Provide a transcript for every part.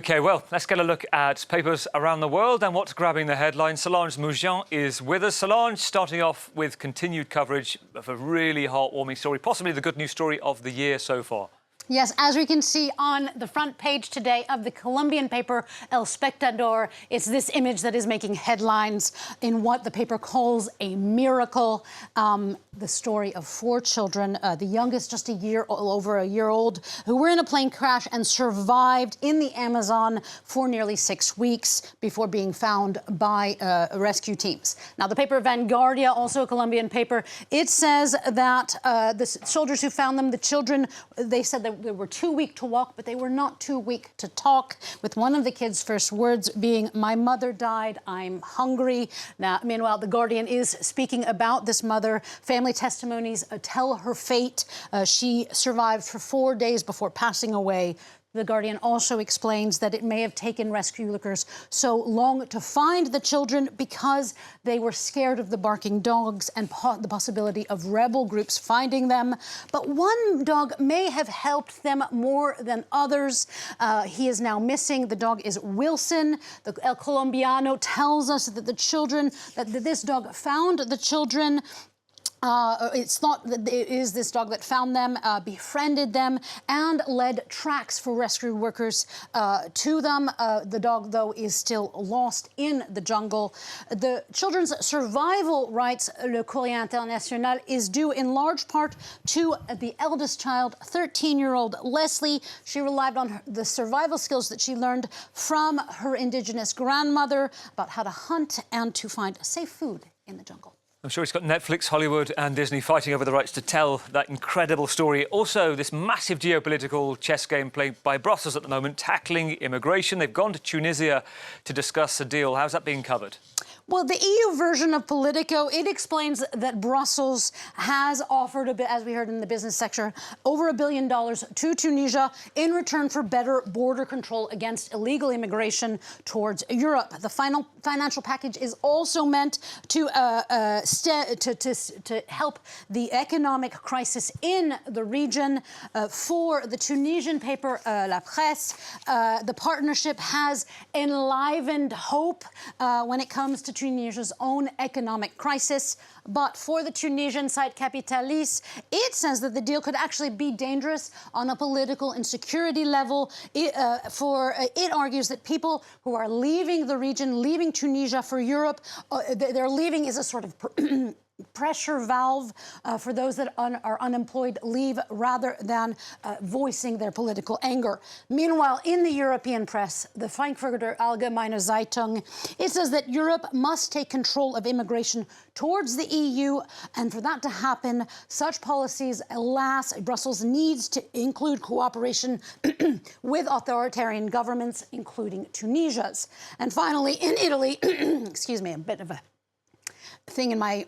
OK, well, let's get a look at papers around the world and what's grabbing the headlines. Solange Moujon is with us. Solange, starting off with continued coverage of a really heartwarming story, possibly the good news story of the year so far. Yes, as we can see on the front page today of the Colombian paper El Espectador, it's this image that is making headlines in what the paper calls a miracle. The story of 4 children, the youngest just over a year old, who were in a plane crash and survived in the Amazon for nearly 6 weeks before being found by rescue teams. Now, the paper Vanguardia, also a Colombian paper, it says that the soldiers who found them, the children, they said that they were too weak to walk, but they were not too weak to talk, with one of the kids' first words being, "My mother died, I'm hungry." Now, meanwhile, The Guardian is speaking about this mother. Family testimonies tell her fate. She survived for 4 days before passing away. The Guardian also explains that it may have taken rescue workers so long to find the children because they were scared of the barking dogs and the possibility of rebel groups finding them. But one dog may have helped them more than others. He is now missing. The dog is Wilson. The El Colombiano tells us that this dog found the children. It's thought that it is this dog that found them, befriended them, and led tracks for rescue workers to them. The dog, though, is still lost in the jungle. The children's survival rights, Le Courrier International, is due in large part to the eldest child, 13-year-old Leslie. She relied on the survival skills that she learned from her indigenous grandmother about how to hunt and to find safe food in the jungle. I'm sure it's got Netflix, Hollywood and Disney fighting over the rights to tell that incredible story. Also, this massive geopolitical chess game played by Brussels at the moment, tackling immigration. They've gone to Tunisia to discuss a deal. How's that being covered? Well, the EU version of Politico, it explains that Brussels has offered, as we heard in the business sector, over $1 billion to Tunisia in return for better border control against illegal immigration towards Europe. The final financial package is also meant to help the economic crisis in the region. For the Tunisian paper La Presse, the partnership has enlivened hope when it comes to Tunisia's own economic crisis. But for the Tunisian site Capitalis, it says that the deal could actually be dangerous on a political and security level. It argues that people who are leaving the region, leaving Tunisia for Europe, their leaving is a sort of pressure valve for those that are unemployed leave rather than voicing their political anger. Meanwhile, in the European press, the Frankfurter Allgemeine Zeitung, it says that Europe must take control of immigration towards the EU, and for that to happen, such policies, alas, Brussels needs to include cooperation with authoritarian governments, including Tunisia's. And finally, in Italy, excuse me, a bit of a thing in my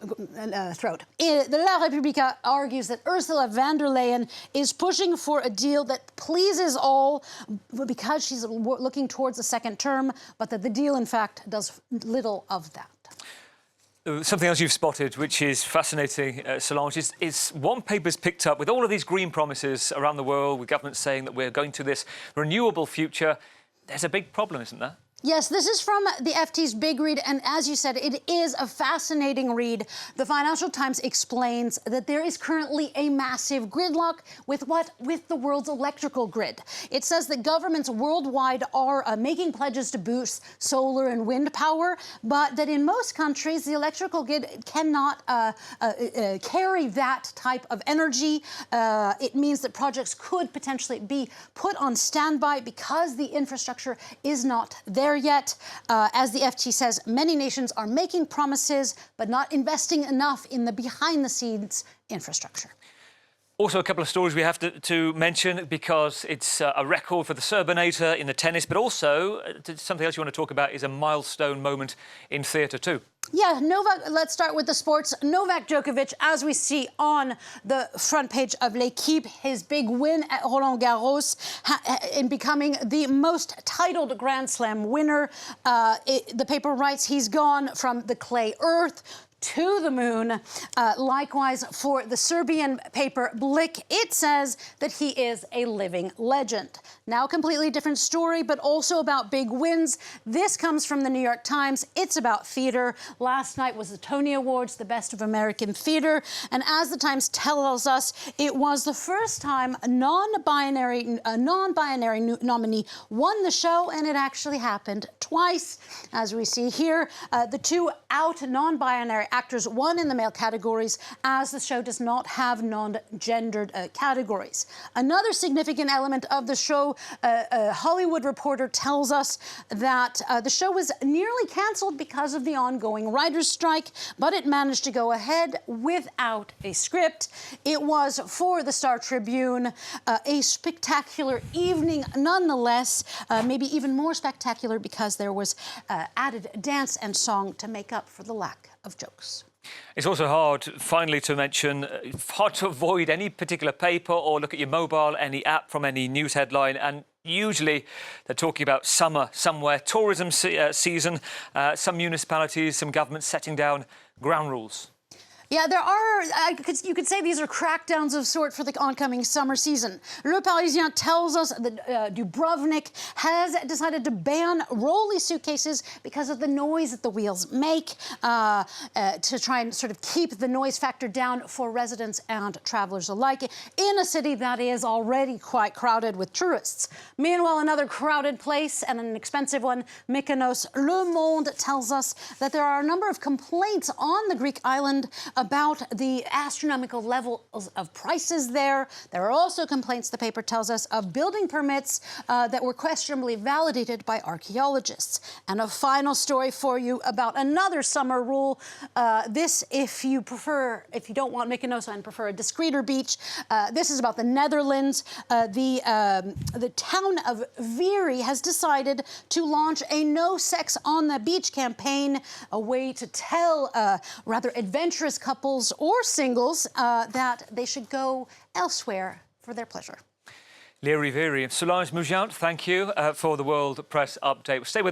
throat. The La Repubblica argues that Ursula von der Leyen is pushing for a deal that pleases all because she's looking towards a second term, but that the deal, in fact, does little of that. Something else you've spotted, which is fascinating, Solange, is one paper's picked up with all of these green promises around the world, with governments saying that we're going to this renewable future. There's a big problem, isn't there? Yes, this is from the FT's Big Read, and as you said, it is a fascinating read. The Financial Times explains that there is currently a massive gridlock with the world's electrical grid. It says that governments worldwide are making pledges to boost solar and wind power, but that in most countries, the electrical grid cannot carry that type of energy. It means that projects could potentially be put on standby because the infrastructure is not there yet. As the FT says, many nations are making promises but not investing enough in the behind-the-scenes infrastructure. Also, a couple of stories we have to mention because it's a record for the Serbinator in the tennis, but also something else you want to talk about is a milestone moment in theatre too. Yeah, let's start with the sports. Novak Djokovic, as we see on the front page of L'Équipe, his big win at Roland Garros in becoming the most titled Grand Slam winner. The paper writes he's gone from the clay earth to the moon. Likewise, for the Serbian paper Blik, it says that he is a living legend. Now, a completely different story, but also about big wins. This comes from the New York Times. It's about theater. Last night was the Tony Awards, the Best of American Theater. And as the Times tells us, it was the first time a non-binary nominee won the show, and it actually happened twice. As we see here, the two out non-binary actors won in the male categories, as the show does not have non-gendered categories. Another significant element of the show, a Hollywood Reporter tells us that the show was nearly canceled because of the ongoing writers' strike, but it managed to go ahead without a script. It was, for the Star Tribune, a spectacular evening nonetheless, maybe even more spectacular because there was added dance and song to make up for the lack of jokes. It's also hard, finally, to mention, hard to avoid any particular paper or look at your mobile, any app from any news headline. And usually they're talking about summer somewhere, tourism season, some municipalities, some governments setting down ground rules. Yeah, there are, you could say these are crackdowns of sort for the oncoming summer season. Le Parisien tells us that Dubrovnik has decided to ban rolly suitcases because of the noise that the wheels make, to try and sort of keep the noise factor down for residents and travelers alike in a city that is already quite crowded with tourists. Meanwhile, another crowded place and an expensive one, Mykonos. Le Monde tells us that there are a number of complaints on the Greek island about the astronomical levels of prices there. There are also complaints, the paper tells us, of building permits that were questionably validated by archaeologists. And a final story for you about another summer rule. This, if you don't want Mykonos and prefer a discreeter beach, this is about the Netherlands. The town of Viri has decided to launch a no sex on the beach campaign, a way to tell rather adventurous couples or singles that they should go elsewhere for their pleasure. Leary Veery. Solange Mougent, thank you for the World Press Update. Stay with